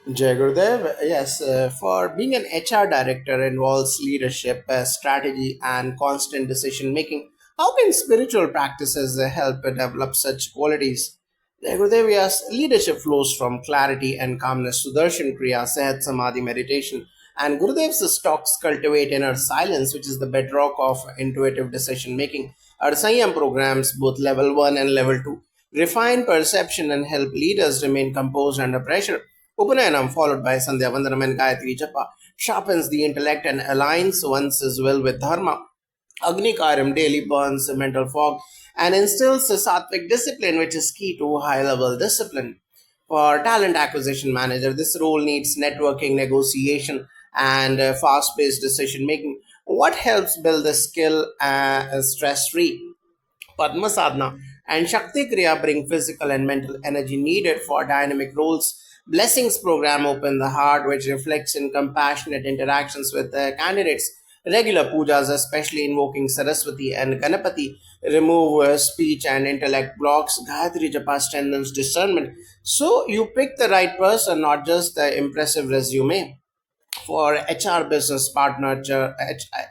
Jai Gurudev, yes, for being an HR director involves leadership, strategy, and constant decision making. How can spiritual practices help develop such qualities? Jai Gurudev, yes, leadership flows from clarity and calmness. Sudarshan Kriya, Sehat Samadhi meditation, and Gurudev's talks cultivate inner silence, which is the bedrock of intuitive decision making. Our Sanyam programs, both level 1 and level 2, refine perception and help leaders remain composed under pressure. Upanayanam, followed by Sandhya Vandanam and Gayatri Japa, sharpens the intellect and aligns one's will with Dharma. Agni Karyam daily burns mental fog and instills a sattvic discipline, which is key to high level discipline. For talent acquisition manager, this role needs networking, negotiation, and fast paced decision making. What helps build the skill stress free? Padma Sadhana and Shakti Kriya bring physical and mental energy needed for dynamic roles. Blessings program open the heart, which reflects in compassionate interactions with the candidates. Regular pujas, especially invoking Saraswati and Ganapati, remove speech and intellect blocks. Gayatri Japa strengthens discernment. So you pick the right person, not just the impressive resume. For HR business partner,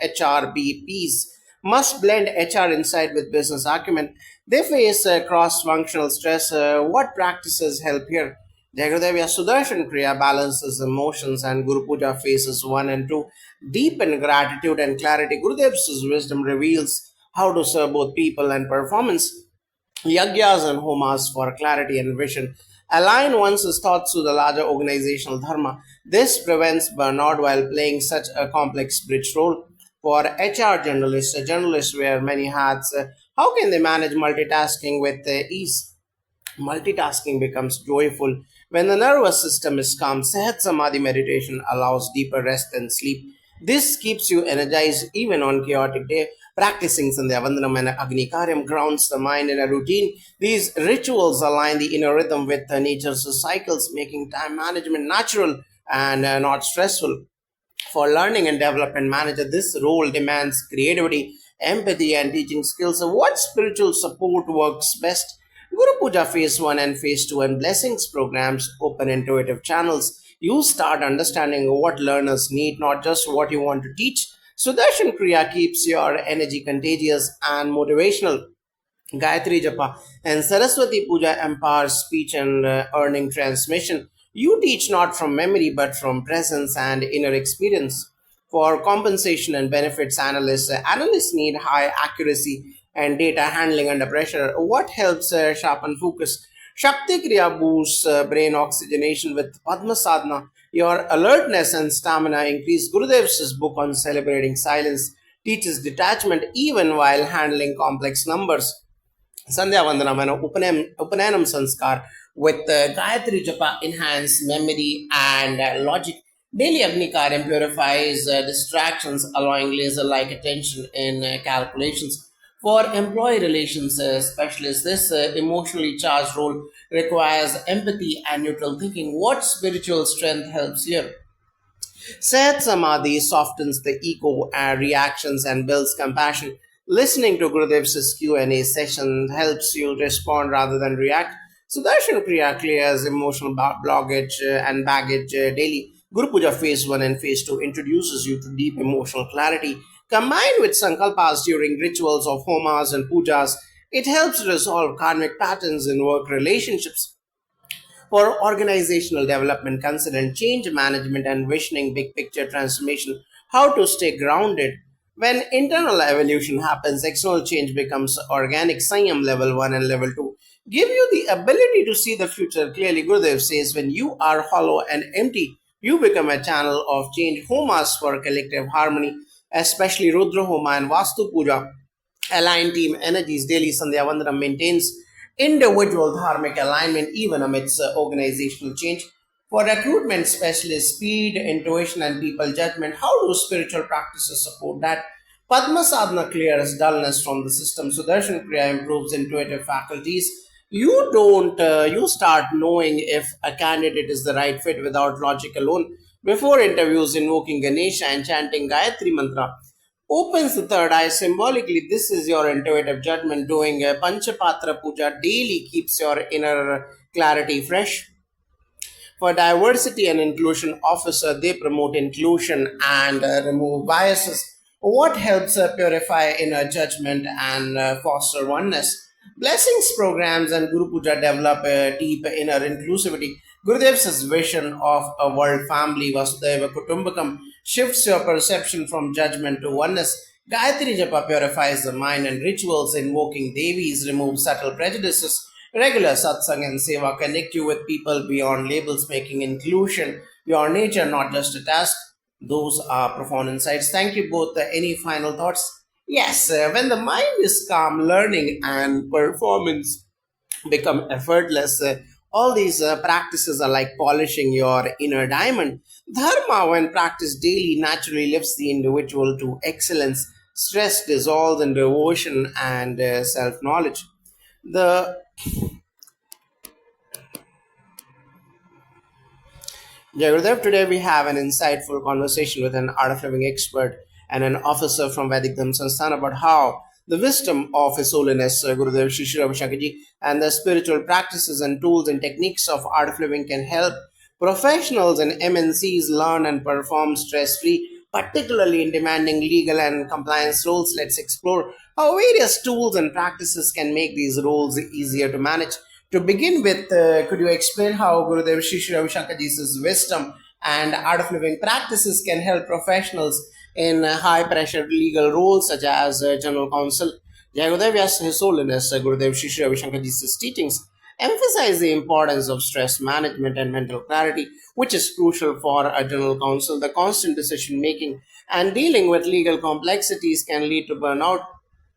HRBPs must blend HR insight with business acumen. They face cross-functional stress. What practices help here? Jagadevya Sudarshan Kriya balances emotions and Guru Puja phases 1 and 2 deepen gratitude and clarity. Gurudev's wisdom reveals how to serve both people and performance. Yagyas and homas for clarity and vision align one's thoughts to the larger organizational dharma. This prevents burnout while playing such a complex bridge role. For HR journalists, a journalist wear many hats. How can they manage multitasking with ease? Multitasking becomes joyful when the nervous system is calm. Sehat Samadhi meditation allows deeper rest and sleep. This keeps you energized even on chaotic day. Practicing Sandhya Vandanam and Agni Karyam grounds the mind in a routine. These rituals align the inner rhythm with nature's cycles, making time management natural and not stressful. For learning and development manager, this role demands creativity, empathy, and teaching skills. So what spiritual support works best? Guru Puja Phase 1 and Phase 2 and Blessings programs open intuitive channels. You start understanding what learners need, not just what you want to teach. Sudarshan Kriya keeps your energy contagious and motivational. Gayatri Japa and Saraswati Puja empowers speech and earning transmission. You teach not from memory but from presence and inner experience. For compensation and benefits analysts, analysts need high accuracy and data handling under pressure. What helps sharpen focus? Shakti Kriya boosts brain oxygenation with Padma Sadhana. Your alertness and stamina increase. Gurudev's book on celebrating silence teaches detachment even while handling complex numbers. Sandhya Vandanam and Upanayam Sanskar with Gayatri Japa enhance memory and logic. Daily Agni Karyam purifies distractions, allowing laser like attention in calculations. For employee relations specialists, this emotionally charged role requires empathy and neutral thinking. What spiritual strength helps here? Sat Samadhi softens the ego reactions and builds compassion. Listening to Gurudev's Q&A session helps you respond rather than react. Sudarshan Kriya clears emotional blockage and baggage daily. Guru Puja Phase 1 and Phase 2 introduces you to deep emotional clarity. Combined with sankalpas during rituals of homas and pujas, it helps resolve karmic patterns in work relationships. For organizational development, consider change management and visioning big picture transformation. How to stay grounded. When internal evolution happens, external change becomes organic. Sanyam level 1 and level 2 give you the ability to see the future clearly. Gurudev says, when you are hollow and empty, you become a channel of change. Homas for collective harmony, especially Rudra Homa and Vastu Puja, align team energies. Daily Sandhya Vandanam maintains individual dharmic alignment even amidst organizational change. For recruitment specialists, speed, intuition, and people judgment, how do spiritual practices support that? Padma Sadhana clears dullness from the system. Sudarshan Kriya improves intuitive faculties. You start knowing if a candidate is the right fit without logic alone. Before interviews, invoking Ganesha and chanting Gayatri Mantra opens the third eye symbolically. This is your intuitive judgment. Doing a Panchapatra Puja daily keeps your inner clarity fresh. For diversity and inclusion officer, they promote inclusion and remove biases. What helps purify inner judgment and foster oneness? Blessings programs and Guru Puja develop a deep inner inclusivity. Gurudev's vision of a world family, Vasudhaiva Kutumbakam, shifts your perception from judgment to oneness. Gayatri Japa purifies the mind, and rituals invoking Devis remove subtle prejudices. Regular satsang and seva connect you with people beyond labels, making inclusion your nature, not just a task. Those are profound insights. Thank you both. Any final thoughts? Yes, when the mind is calm, learning and performance become effortless. All these practices are like polishing your inner diamond. Dharma, when practiced daily, naturally lifts the individual to excellence. Stress dissolves in devotion and self knowledge. The Jai Gurudev, today we have an insightful conversation with an art of living expert and an officer from Vedic Dhamma Sansthan about how the wisdom of His Holiness Gurudev Shri Shri Ravi Shankarji and the spiritual practices and tools and techniques of art of living can help professionals and MNCs learn and perform stress-free, particularly in demanding legal and compliance roles. Let's explore how various tools and practices can make these roles easier to manage. To begin with, could you explain how Gurudev Shri Shri Ravi Shankarji's wisdom and art of living practices can help professionals in high pressure legal roles such as general counsel? Jai Gurudev, yes, His Holiness Gurudev Shri Shri Ravi Shankarji's teachings emphasize the importance of stress management and mental clarity, which is crucial for a general counsel. The constant decision making and dealing with legal complexities can lead to burnout.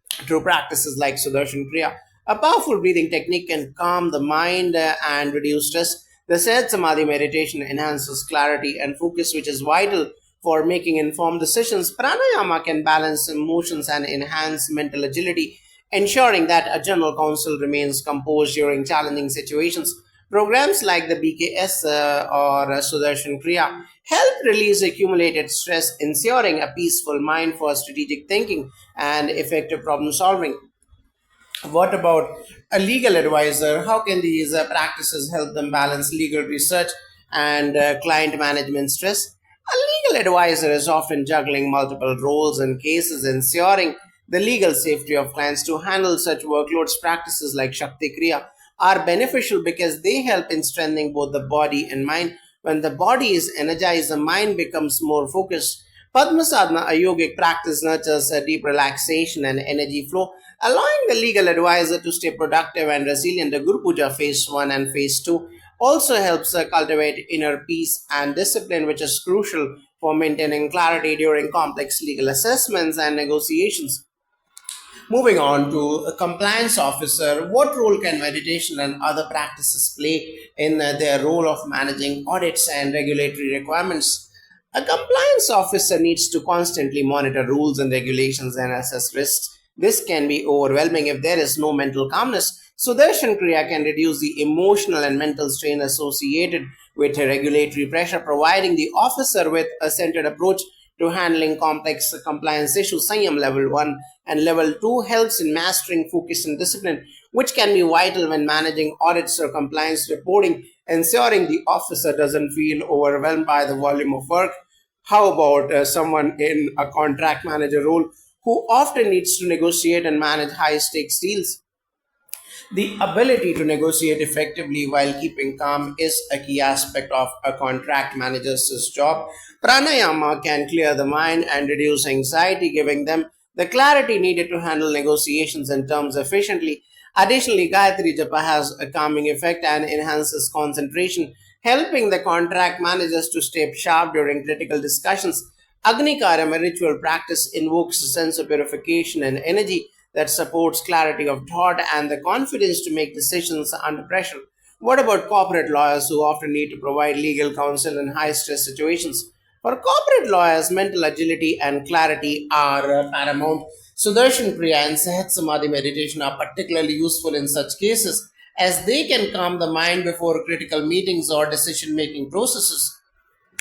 Through practices like Sudarshan Kriya, a powerful breathing technique can calm the mind and reduce stress. The Sahaj Samadhi meditation enhances clarity and focus, which is vital for making informed decisions. Pranayama can balance emotions and enhance mental agility, ensuring that a general counsel remains composed during challenging situations. Programs like the BKS or Sudarshan Kriya help release accumulated stress, ensuring a peaceful mind for strategic thinking and effective problem solving. What about a legal advisor? How can these practices help them balance legal research and client management stress? A legal advisor is often juggling multiple roles and cases, ensuring the legal safety of clients. To handle such workloads, practices like Shakti Kriya are beneficial because they help in strengthening both the body and mind. When the body is energized, the mind becomes more focused. Padma Sadhana, a yogic practice, nurtures a deep relaxation and energy flow, allowing the legal advisor to stay productive and resilient. The Guru Puja phase 1 and phase 2 also helps cultivate inner peace and discipline, which is crucial for maintaining clarity during complex legal assessments and negotiations. Moving on to a compliance officer, what role can meditation and other practices play in their role of managing audits and regulatory requirements? A compliance officer needs to constantly monitor rules and regulations and assess risks. This can be overwhelming if there is no mental calmness. Sudarshan Kriya can reduce the emotional and mental strain associated with regulatory pressure, providing the officer with a centered approach to handling complex compliance issues. Sanyam level 1 and level 2 helps in mastering focus and discipline, which can be vital when managing audits or compliance reporting, ensuring the officer doesn't feel overwhelmed by the volume of work. How about someone in a contract manager role who often needs to negotiate and manage high stakes deals? The ability to negotiate effectively while keeping calm is a key aspect of a contract manager's job. Pranayama can clear the mind and reduce anxiety, giving them the clarity needed to handle negotiations and terms efficiently. Additionally, Gayatri Japa has a calming effect and enhances concentration, helping the contract managers to stay sharp during critical discussions. Agni Karam, a ritual practice, invokes a sense of purification and energy that supports clarity of thought and the confidence to make decisions under pressure. What about corporate lawyers who often need to provide legal counsel in high stress situations? For corporate lawyers, mental agility and clarity are paramount. Sudarshan Kriya and Sahat Samadhi meditation are particularly useful in such cases as they can calm the mind before critical meetings or decision making processes.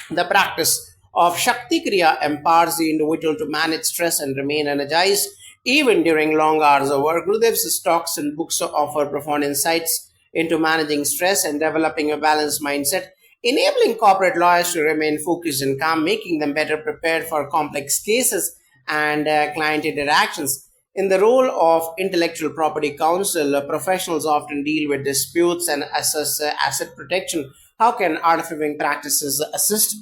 The practice of Shakti Kriya empowers the individual to manage stress and remain energized even during long hours of work. Gurudev's talks and books offer profound insights into managing stress and developing a balanced mindset. enabling corporate lawyers to remain focused and calm, making them better prepared for complex cases and client interactions. In the role of intellectual property counsel, professionals often deal with disputes and assess asset protection. How can art of living practices assist?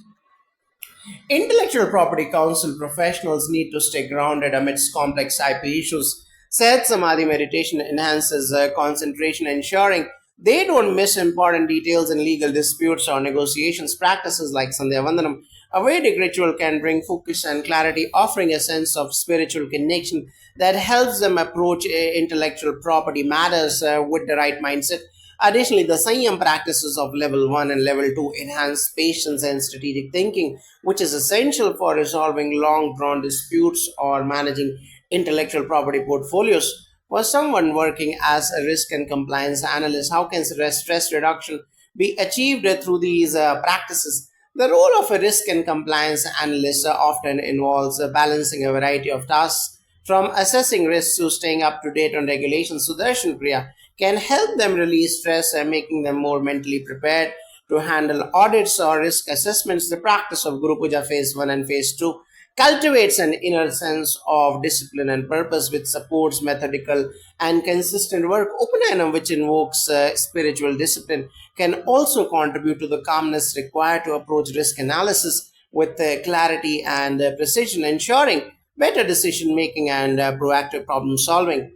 Intellectual property counsel professionals need to stay grounded amidst complex IP issues. Said Samadhi meditation enhances concentration, ensuring they don't miss important details in legal disputes or negotiations. Practices like Sandhya Vandanam, a Vedic ritual, can bring focus and clarity, offering a sense of spiritual connection that helps them approach intellectual property matters with the right mindset. Additionally, the Sanyam practices of level 1 and level 2 enhance patience and strategic thinking, which is essential for resolving long drawn disputes or managing intellectual property portfolios. For someone working as a risk and compliance analyst, how can stress reduction be achieved through these practices? The role of a risk and compliance analyst often involves balancing a variety of tasks, from assessing risks to staying up to date on regulations. Sudarshan Kriya can help them release stress and making them more mentally prepared to handle audits or risk assessments. The practice of Guru Puja Phase 1 and Phase 2 cultivates an inner sense of discipline and purpose, which supports methodical and consistent work. Upanayana, which invokes spiritual discipline, can also contribute to the calmness required to approach risk analysis with clarity and precision, ensuring better decision making and proactive problem solving.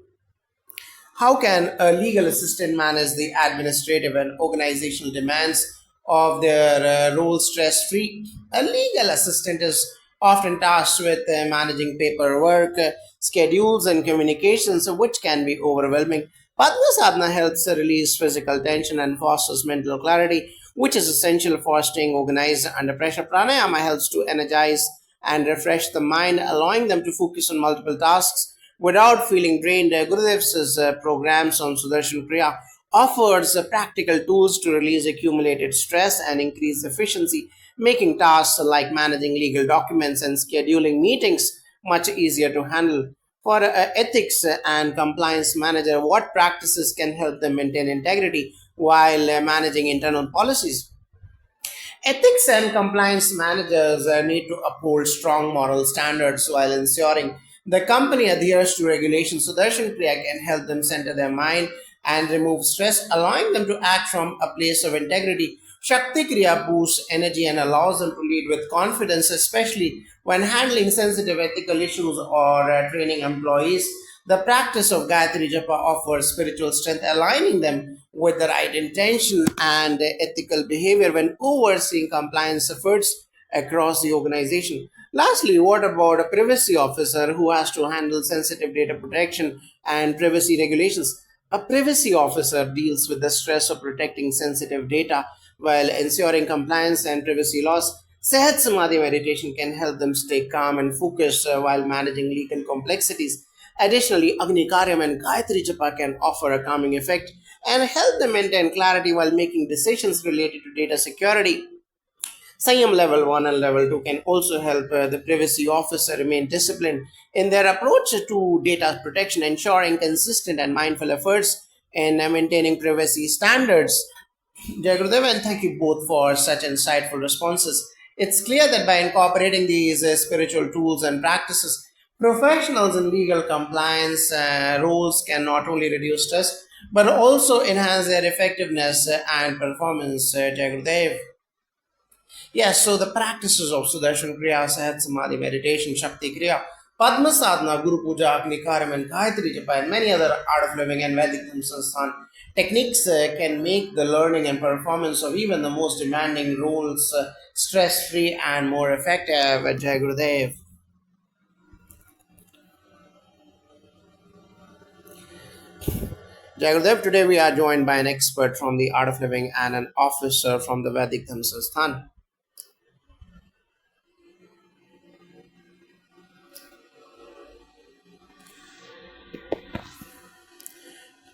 How can a legal assistant manage the administrative and organizational demands of their role stress free? A legal assistant is often tasked with managing paperwork, schedules, and communications, which can be overwhelming. Padma Sadhana helps release physical tension and fosters mental clarity, which is essential for staying organized under pressure. Pranayama helps to energize and refresh the mind, allowing them to focus on multiple tasks without feeling drained. Gurudev's programs on Sudarshan Kriya offers practical tools to release accumulated stress and increase efficiency, making tasks like managing legal documents and scheduling meetings much easier to handle. For ethics and compliance manager, what practices can help them maintain integrity while managing internal policies? Ethics and compliance managers need to uphold strong moral standards while ensuring the company adheres to regulations. Sudarshan Kriya can help them center their mind and remove stress, allowing them to act from a place of integrity. Shakti Kriya boosts energy and allows them to lead with confidence, especially when handling sensitive ethical issues or training employees. The practice of Gayatri Japa offers spiritual strength, aligning them with the right intention and ethical behavior when overseeing compliance efforts across the organization. Lastly, what about a privacy officer who has to handle sensitive data protection and privacy regulations? A privacy officer deals with the stress of protecting sensitive data while ensuring compliance and privacy laws. Sehat Samadhi meditation can help them stay calm and focused while managing legal complexities. Additionally, Agni Karyam and Gayatri Japa can offer a calming effect and help them maintain clarity while making decisions related to data security. Sanyam level 1 and level 2 can also help the privacy officer remain disciplined in their approach to data protection, ensuring consistent and mindful efforts in maintaining privacy standards. Jai Gurudev, and thank you both for such insightful responses. It's clear that by incorporating these spiritual tools and practices, professionals in legal compliance roles can not only reduce stress but also enhance their effectiveness and performance. Jai Gurudev. Yes, so the practices of Sudarshan Kriya, Sahat Samadhi, meditation, Shakti Kriya, Padma Sadhana, Guru Puja, Agni Karyam, and Gayatri Japa, and many other art of living and Vedic Sansthan techniques can make the learning and performance of even the most demanding roles stress free and more effective. Jai Gurudev. Jai Gurudev, today we are joined by an expert from the art of living and an officer from the Vedic Sansthan.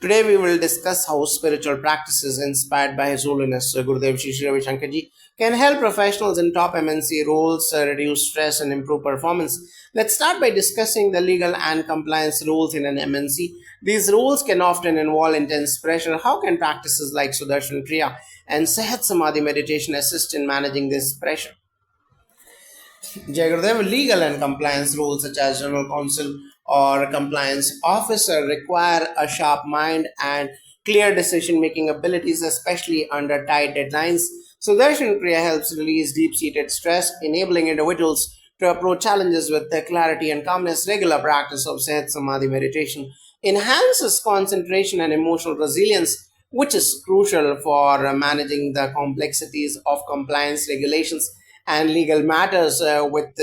Today we will discuss how spiritual practices inspired by His Holiness Gurudev Shri Shri Ravi Shankar Ji can help professionals in top MNC roles reduce stress and improve performance. Let's start by discussing the legal and compliance rules in an MNC. These rules can often involve intense pressure. How can practices like Sudarshan Kriya and Sehat Samadhi meditation assist in managing this pressure? Jagadev, legal and compliance rules such as general counsel or compliance officer require a sharp mind and clear decision making abilities, especially under tight deadlines. Sudarshan Kriya helps release deep seated stress, enabling individuals to approach challenges with the clarity and calmness. Regular practice of Sehat Samadhi meditation enhances concentration and emotional resilience, which is crucial for managing the complexities of compliance regulations and legal matters with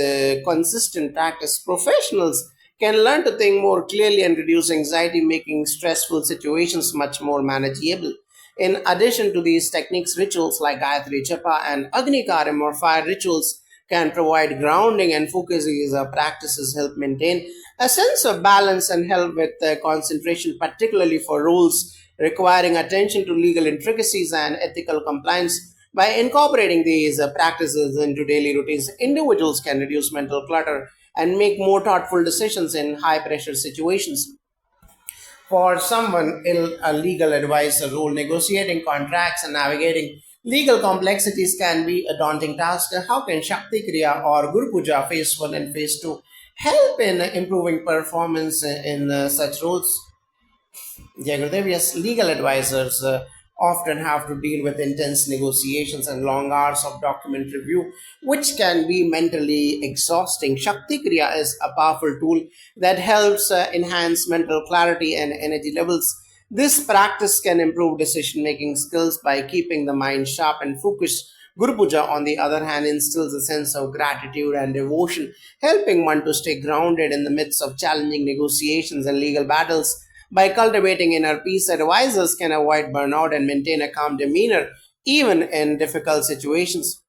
consistent practice. Professionals can learn to think more clearly and reduce anxiety, making stressful situations much more manageable. In addition to these techniques, rituals like Gayatri Japa and Agni Karyam or fire rituals can provide grounding and focus. These practices help maintain a sense of balance and help with concentration, particularly for rules requiring attention to legal intricacies and ethical compliance. By incorporating these practices into daily routines, individuals can reduce mental clutter and make more thoughtful decisions in high pressure situations. For someone in a legal advisor role, negotiating contracts and navigating legal complexities can be a daunting task. How can Shakti Kriya or Guru Puja phase 1 and phase 2 help in improving performance in such roles? Jagadev, yes, legal advisors often have to deal with intense negotiations and long hours of document review, which can be mentally exhausting. Shakti Kriya is a powerful tool that helps enhance mental clarity and energy levels. This practice can improve decision making skills by keeping the mind sharp and focused. Guru Puja, on the other hand, instills a sense of gratitude and devotion, helping one to stay grounded in the midst of challenging negotiations and legal battles. By cultivating inner peace, advisors can avoid burnout and maintain a calm demeanor even in difficult situations.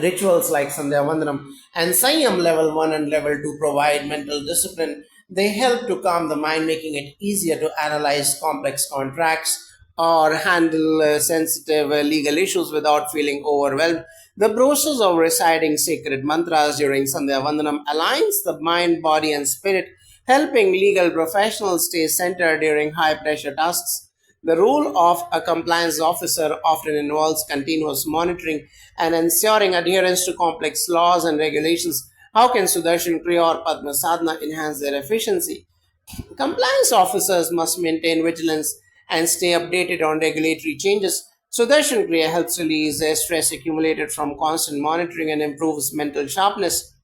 Rituals like Sandhya Vandanam and Sanyam level 1 and level 2 provide mental discipline. They help to calm the mind, making it easier to analyze complex contracts or handle sensitive legal issues without feeling overwhelmed. The process of reciting sacred mantras during Sandhya Vandanam aligns the mind, body, and spirit, helping legal professionals stay centered during high pressure tasks. The role of a compliance officer often involves continuous monitoring and ensuring adherence to complex laws and regulations. How can Sudarshan Kriya or Padma Sadhana enhance their efficiency? Compliance officers must maintain vigilance and stay updated on regulatory changes. Sudarshan Kriya helps release stress accumulated from constant monitoring and improves mental sharpness.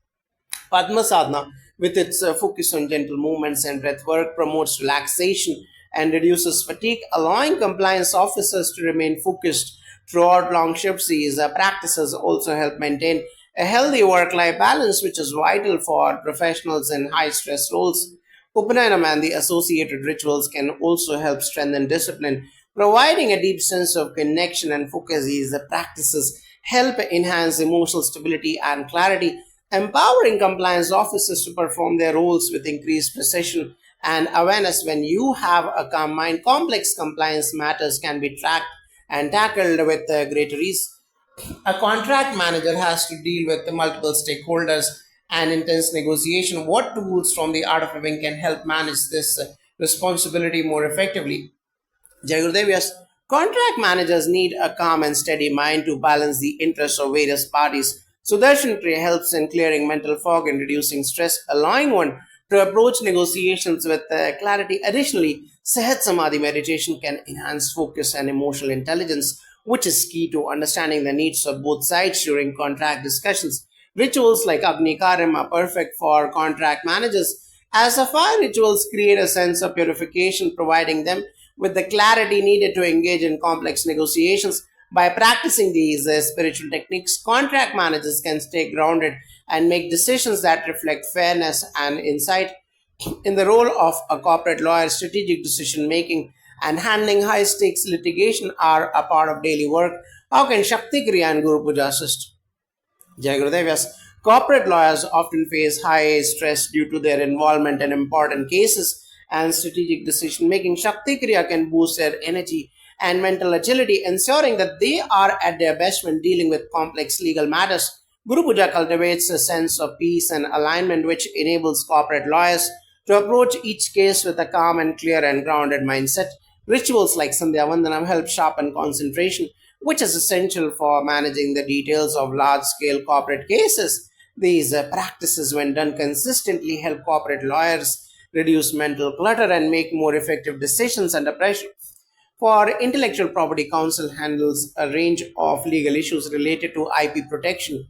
Padma Sadhana, with its focus on gentle movements and breath work, promotes relaxation and reduces fatigue, allowing compliance officers to remain focused throughout long shifts. These practices also help maintain a healthy work life balance, which is vital for professionals in high stress roles. Upanayana and the associated rituals can also help strengthen discipline, providing a deep sense of connection and focus. These practices help enhance emotional stability and clarity, empowering compliance officers to perform their roles with increased precision and awareness. When you have a calm mind, complex compliance matters can be tracked and tackled with greater ease. A contract manager has to deal with the multiple stakeholders and intense negotiation. What tools from the art of living can help manage this responsibility more effectively? Jai Gurudev, yes, contract managers need a calm and steady mind to balance the interests of various parties. Sudarshan Kriya helps in clearing mental fog and reducing stress, allowing one to approach negotiations with clarity. Additionally, Sehat Samadhi meditation can enhance focus and emotional intelligence, which is key to understanding the needs of both sides during contract discussions. Rituals like Agni Karyam are perfect for contract managers, as the fire rituals create a sense of purification, providing them with the clarity needed to engage in complex negotiations. By practicing these spiritual techniques, contract managers can stay grounded and make decisions that reflect fairness and insight. In the role of a corporate lawyer, strategic decision making and handling high stakes litigation are a part of daily work. How can Shakti Kriya and Guru Puja assist? Jai Gurudev, yes. Corporate lawyers often face high stress due to their involvement in important cases and strategic decision making. Shakti Kriya can boost their energy and mental agility, ensuring that they are at their best when dealing with complex legal matters. Guru Puja cultivates a sense of peace and alignment, which enables corporate lawyers to approach each case with a calm and clear and grounded mindset. Rituals like Sandhya Vandanam help sharpen concentration, which is essential for managing the details of large scale corporate cases. These practices, when done consistently, help corporate lawyers reduce mental clutter and make more effective decisions under pressure. For intellectual property, counsel handles a range of legal issues related to IP protection.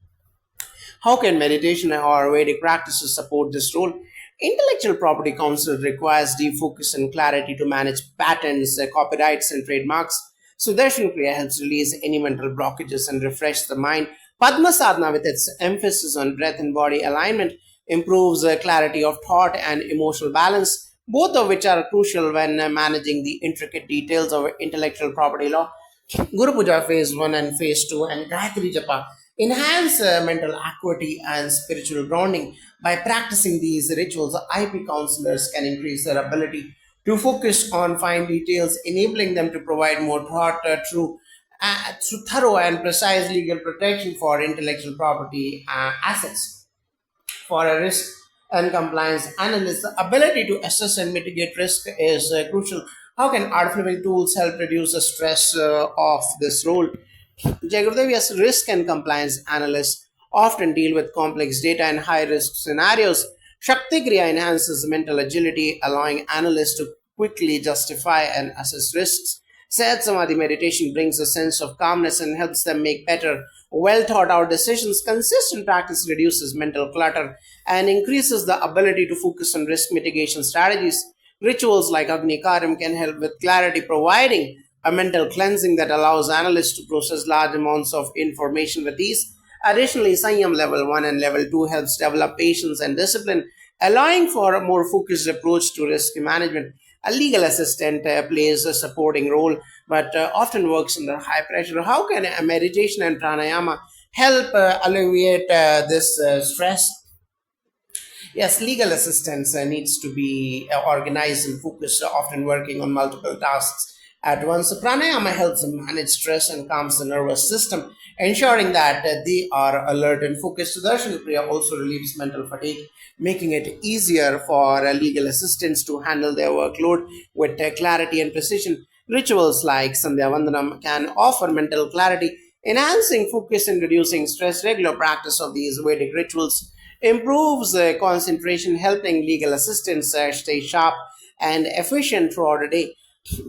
How can meditation or Vedic practices support this role? Intellectual property counsel requires deep focus and clarity to manage patents, copyrights, and trademarks. Sudarshan Kriya helps release any mental blockages and refresh the mind. Padma Sadhana, with its emphasis on breath and body alignment, improves clarity of thought and emotional balance, both of which are crucial when managing the intricate details of intellectual property law. Guru Puja phase 1 and phase 2 and Gayatri Japa enhance mental acuity and spiritual grounding. By practicing these rituals, IP counselors can increase their ability to focus on fine details, enabling them to provide more through thorough and precise legal protection for intellectual property assets. For a risk and compliance analyst, the ability to assess and mitigate risk is crucial. How can artificial tools help reduce the stress of this role? Jagudev, yes, risk and compliance analysts often deal with complex data and high risk scenarios. Shakti Kriya enhances mental agility, allowing analysts to quickly justify and assess risks. Sahat Samadhi meditation brings a sense of calmness and helps them make better, well thought out decisions. Consistent practice reduces mental clutter and increases the ability to focus on risk mitigation strategies. Rituals like Agni Karam can help with clarity, providing a mental cleansing that allows analysts to process large amounts of information with ease. Additionally, Sanyam level 1 and level 2 helps develop patience and discipline, allowing for a more focused approach to risk management. A legal assistant plays a supporting role but often works under high pressure. How can meditation and pranayama help alleviate this stress? Yes, legal assistance needs to be organized and focused, often working on multiple tasks at once. So pranayama helps them manage stress and calms the nervous system, ensuring that they are alert and focused. Sudarshan Kriya also relieves mental fatigue, making it easier for legal assistants to handle their workload with clarity and precision. Rituals like Sandhya Vandanam can offer mental clarity, enhancing focus and reducing stress. Regular practice of these Vedic rituals improves concentration, helping legal assistants stay sharp and efficient throughout the day.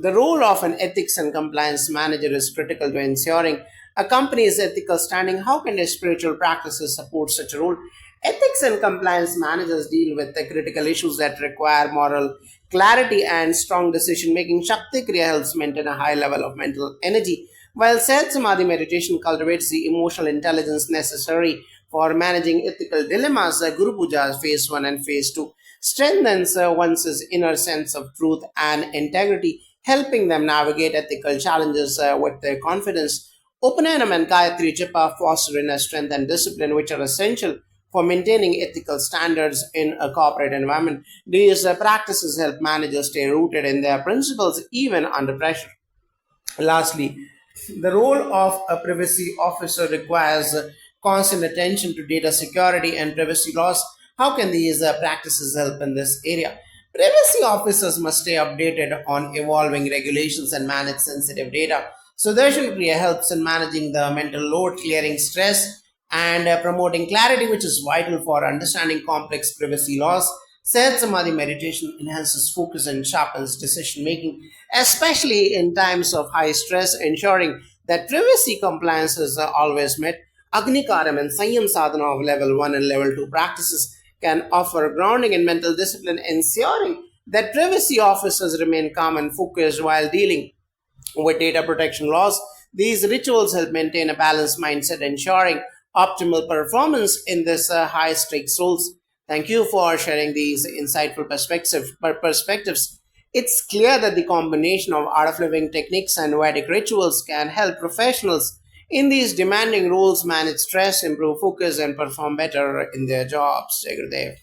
The role of an ethics and compliance manager is critical to ensuring a company's ethical standing. How can their spiritual practices support such a role? Ethics and compliance managers deal with the critical issues that require moral clarity and strong decision making. Shakti Kriya helps maintain a high level of mental energy, while Seth Samadhi meditation cultivates the emotional intelligence necessary for managing ethical dilemmas. Guru Puja phase 1 and phase 2 strengthens one's inner sense of truth and integrity, helping them navigate ethical challenges with their confidence. Upanayana and Gayatri Japa foster inner strength and discipline, which are essential for maintaining ethical standards in a corporate environment. These practices help managers stay rooted in their principles even under pressure. Lastly, the role of a privacy officer requires constant attention to data security and privacy laws. How can these practices help in this area? Privacy officers must stay updated on evolving regulations and manage sensitive data. Sudarshan Kriya helps in managing the mental load, clearing stress, and promoting clarity, which is vital for understanding complex privacy laws. Sahat Samadhi meditation enhances focus and sharpens decision making, especially in times of high stress, ensuring that privacy compliance is always met. Agni Karam and Sanyam Sadhana of level 1 and level 2 practices can offer grounding and mental discipline, ensuring that privacy officers remain calm and focused while dealing with data protection laws. These rituals help maintain a balanced mindset, ensuring optimal performance in this high stakes roles. Thank you for sharing these insightful perspectives. It's clear that the combination of art of living techniques and Vedic rituals can help professionals in these demanding roles manage stress, improve focus, and perform better in their jobs. Jai Gurudev.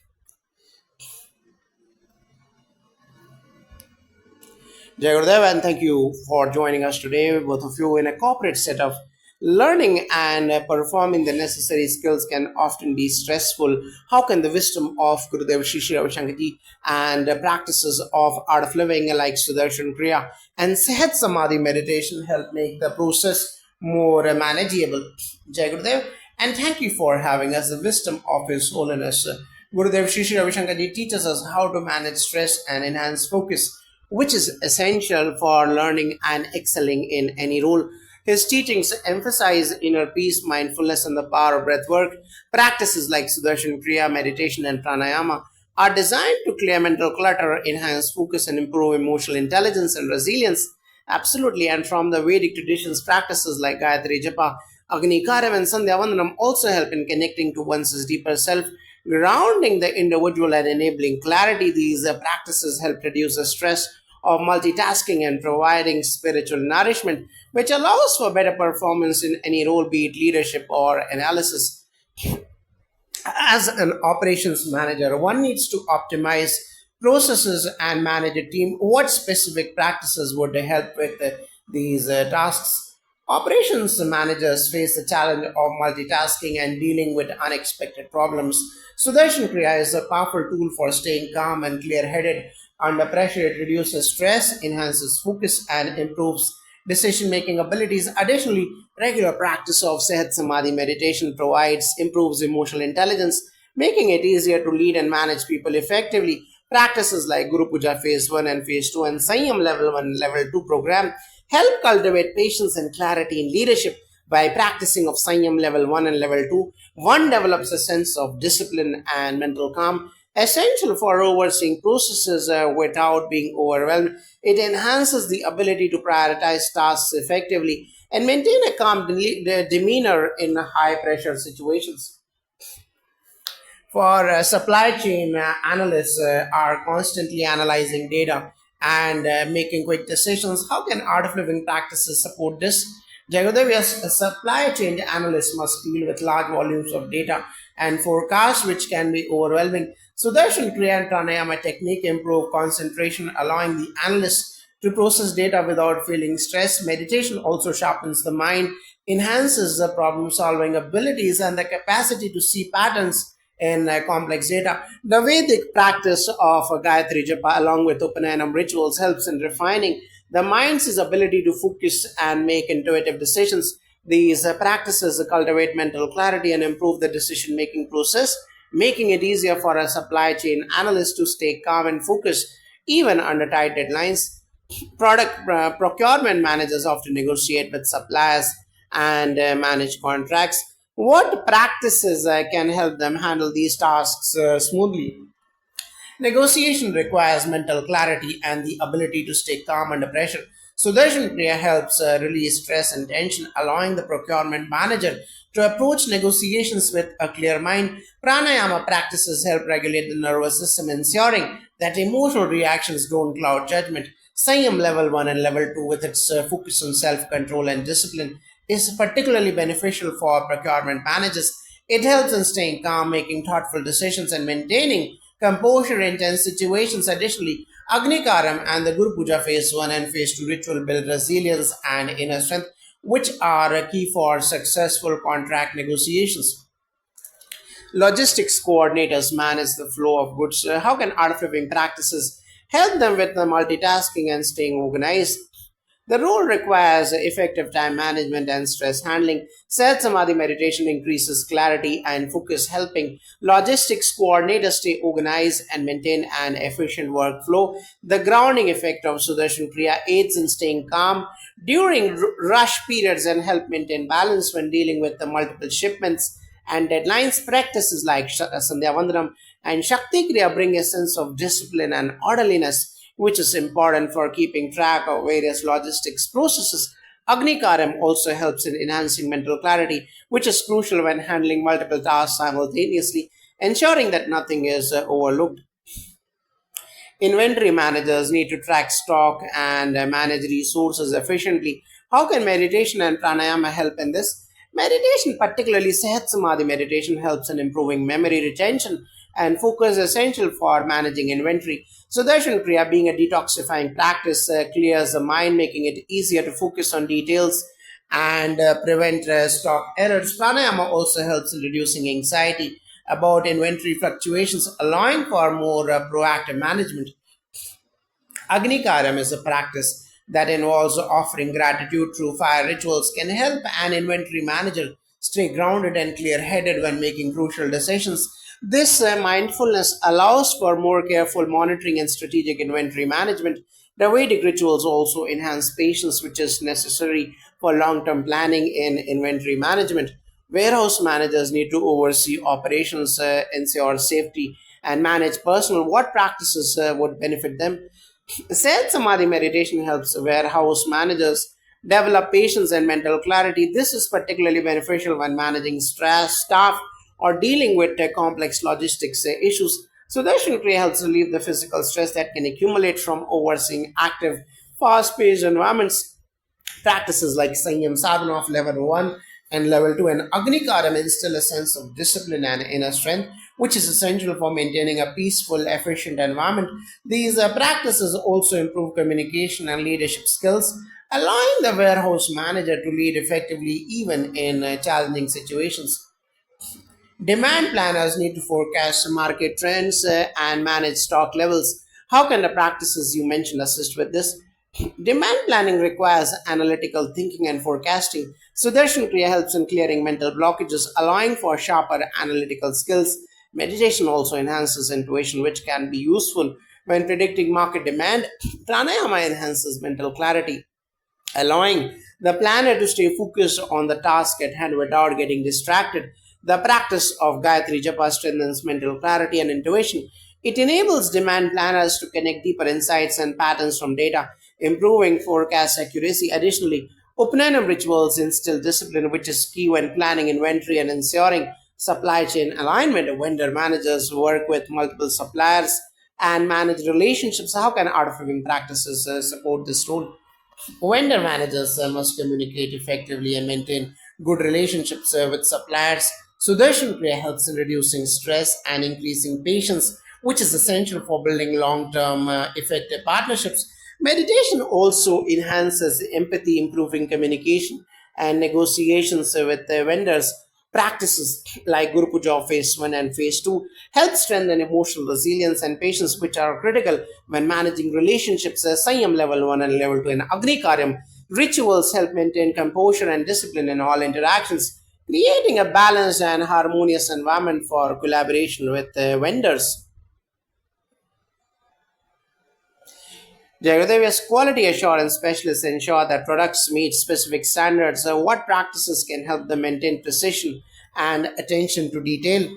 Jai Gurudev, and thank you for joining us today, both of you, in a corporate setup. Learning and performing the necessary skills can often be stressful. How can the wisdom of Gurudev Shri Shri Ravi Shankar Ji and practices of art of living like Sudarshan Kriya and Sehat Samadhi meditation help make the process more manageable? Jai Gurudev, and thank you for having us. The wisdom of His Holiness Gurudev Shri Shri Ravi Shankar Ji teaches us how to manage stress and enhance focus, which is essential for learning and excelling in any role. His teachings emphasize inner peace, mindfulness, and the power of breath work. Practices like Sudarshan Kriya, meditation, and pranayama are designed to clear mental clutter, enhance focus, and improve emotional intelligence and resilience. Absolutely. And from the Vedic traditions, practices like Gayatri Japa, Agni Karam, and Sandhya Vandanam also help in connecting to one's deeper self, grounding the individual and enabling clarity. These practices help reduce the stress of multitasking and providing spiritual nourishment, which allows for better performance in any role, be it leadership or analysis. As an operations manager, one needs to optimize processes and manage a team. What specific practices would help with these tasks? Operations managers face the challenge of multitasking and dealing with unexpected problems. Sudarshan Kriya is a powerful tool for staying calm and clear headed under pressure. It reduces stress, enhances focus, and improves decision making abilities. Additionally, regular practice of Sehat Samadhi meditation improves emotional intelligence, making it easier to lead and manage people effectively. Practices like Guru Puja Phase 1 and Phase 2 and Sanyam Level 1 and Level 2 program help cultivate patience and clarity in leadership. By practicing of Sanyam Level 1 and Level 2, one develops a sense of discipline and mental calm, essential for overseeing processes without being overwhelmed. It enhances the ability to prioritize tasks effectively and maintain a calm demeanor in high pressure situations. For supply chain analysts are constantly analyzing data and making quick decisions. How can art of living practices support this? Jagadev, yes, a supply chain analyst must deal with large volumes of data and forecasts, which can be overwhelming. Sudarshan Kriya and Pranayama technique improve concentration, allowing the analyst to process data without feeling stress. Meditation also sharpens the mind, enhances the problem solving abilities, and the capacity to see patterns in complex data. The Vedic practice of Gayatri Japa along with Upanayana rituals helps in refining the mind's ability to focus and make intuitive decisions. These practices cultivate mental clarity and improve the decision making process, making it easier for a supply chain analyst to stay calm and focused even under tight deadlines. Product procurement managers often negotiate with suppliers and manage contracts. What practices can help them handle these tasks smoothly? Negotiation requires mental clarity and the ability to stay calm under pressure. Sudarshan Kriya helps release stress and tension, allowing the procurement manager to approach negotiations with a clear mind. Pranayama practices help regulate the nervous system, ensuring that emotional reactions don't cloud judgment. Sanyam level 1 and level 2, with its focus on self control and discipline, is particularly beneficial for procurement managers. It helps in staying calm, making thoughtful decisions, and maintaining composure in tense situations. Additionally, Agni Karam and the Guru Puja Phase 1 and Phase 2 ritual build resilience and inner strength, which are a key for successful contract negotiations. Logistics coordinators manage the flow of goods. How can art of living practices help them with the multitasking and staying organized? The role requires effective time management and stress handling. Self Samadhi meditation increases clarity and focus, helping logistics coordinators stay organized and maintain an efficient workflow. The grounding effect of Sudarshan Kriya aids in staying calm during rush periods and help maintain balance when dealing with the multiple shipments and deadlines. Practices like Sandhya Vandanam and Shakti Kriya bring a sense of discipline and orderliness, which is important for keeping track of various logistics processes. Agni Karam also helps in enhancing mental clarity, which is crucial when handling multiple tasks simultaneously, ensuring that nothing is overlooked. Inventory managers need to track stock and manage resources efficiently. How can meditation and pranayama help in this? Meditation, particularly Sehat Samadhi meditation, helps in improving memory retention and focus is essential for managing inventory. Sudarshan Kriya, being a detoxifying practice, clears the mind, making it easier to focus on details and prevent stock errors. Pranayama also helps in reducing anxiety about inventory fluctuations, allowing for more proactive management. Agni is a practice that involves offering gratitude through fire rituals, can help an inventory manager stay grounded and clear headed when making crucial decisions. This mindfulness allows for more careful monitoring and strategic inventory management. The Vedic rituals also enhance patience, which is necessary for long term planning in inventory management. Warehouse managers need to oversee operations, ensure safety, and manage personal. What practices would benefit them? Said Samadhi meditation helps warehouse managers develop patience and mental clarity. This is particularly beneficial when managing stress, staff, or dealing with complex logistics issues. Sudarshan Kriya helps relieve the physical stress that can accumulate from overseeing active, fast paced environments. Practices like Sanyam Sadhana of level 1 and level 2 and Agni Karam instill a sense of discipline and inner strength, which is essential for maintaining a peaceful, efficient environment. These practices also improve communication and leadership skills, allowing the warehouse manager to lead effectively even in challenging situations. Demand planners need to forecast market trends and manage stock levels. How can the practices you mentioned assist with this? Demand planning requires analytical thinking and forecasting. Sudarshan Kriya helps in clearing mental blockages, allowing for sharper analytical skills. Meditation also enhances intuition, which can be useful when predicting market demand. Pranayama enhances mental clarity, allowing the planner to stay focused on the task at hand without getting distracted. The practice of Gayatri Japa strengthens mental clarity and intuition. It enables demand planners to connect deeper insights and patterns from data, improving forecast accuracy. Additionally, Upanayana rituals instill discipline, which is key when planning inventory and ensuring supply chain alignment. Vendor managers work with multiple suppliers and manage relationships. How can art of living practices support this role? Vendor managers must communicate effectively and maintain good relationships with suppliers. Sudarshan Kriya helps in reducing stress and increasing patience, which is essential for building long term effective partnerships. Meditation also enhances empathy, improving communication and negotiations with vendors. Practices like Guru Puja of Phase 1 and Phase 2 help strengthen emotional resilience and patience, which are critical when managing relationships. Sanyam level 1 and level 2 and Agni Karyam rituals help maintain composure and discipline in all interactions, creating a balanced and harmonious environment for collaboration with vendors. Jagadevi's quality assurance specialists ensure that products meet specific standards. What practices can help them maintain precision and attention to detail?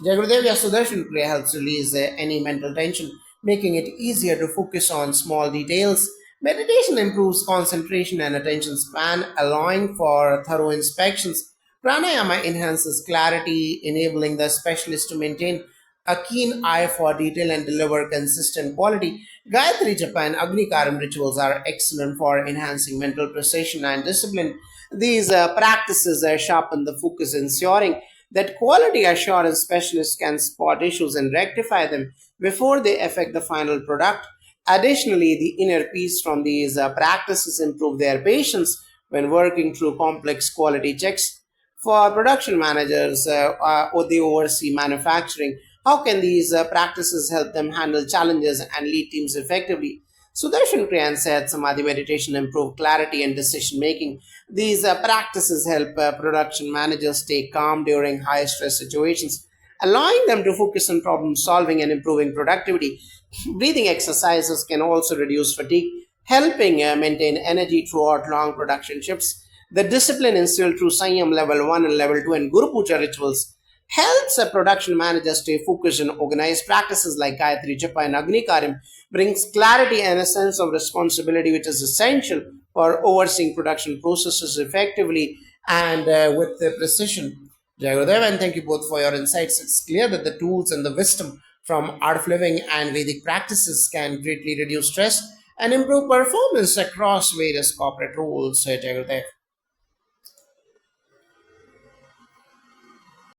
Jagadeviya Sudarshan Kriya helps release any mental tension, making it easier to focus on small details. Meditation improves concentration and attention span, allowing for thorough inspections. Pranayama enhances clarity, enabling the specialist to maintain a keen eye for detail and deliver consistent quality. Gayatri Japan Agni Karam rituals are excellent for enhancing mental precision and discipline. These practices sharpen the focus, ensuring that quality assurance specialists can spot issues and rectify them before they affect the final product. Additionally, the inner peace from these practices improve their patience when working through complex quality checks. For production managers or they oversee manufacturing, how can these practices help them handle challenges and lead teams effectively? Sudarshan Kriyan said Samadhi meditation improve clarity and decision making. These practices help production managers stay calm during high stress situations, allowing them to focus on problem solving and improving productivity. Breathing exercises can also reduce fatigue, helping maintain energy throughout long production shifts. The discipline instilled through Sanyam level 1 and level 2 and Guru Puja rituals helps a production manager stay focused and organized. Practices like Gayatri Japa and Agni Karim brings clarity and a sense of responsibility, which is essential for overseeing production processes effectively and with precision. Jagadev, and thank you both for your insights. It's clear that the tools and the wisdom from art of living and Vedic practices can greatly reduce stress and improve performance across various corporate roles. Jagadev.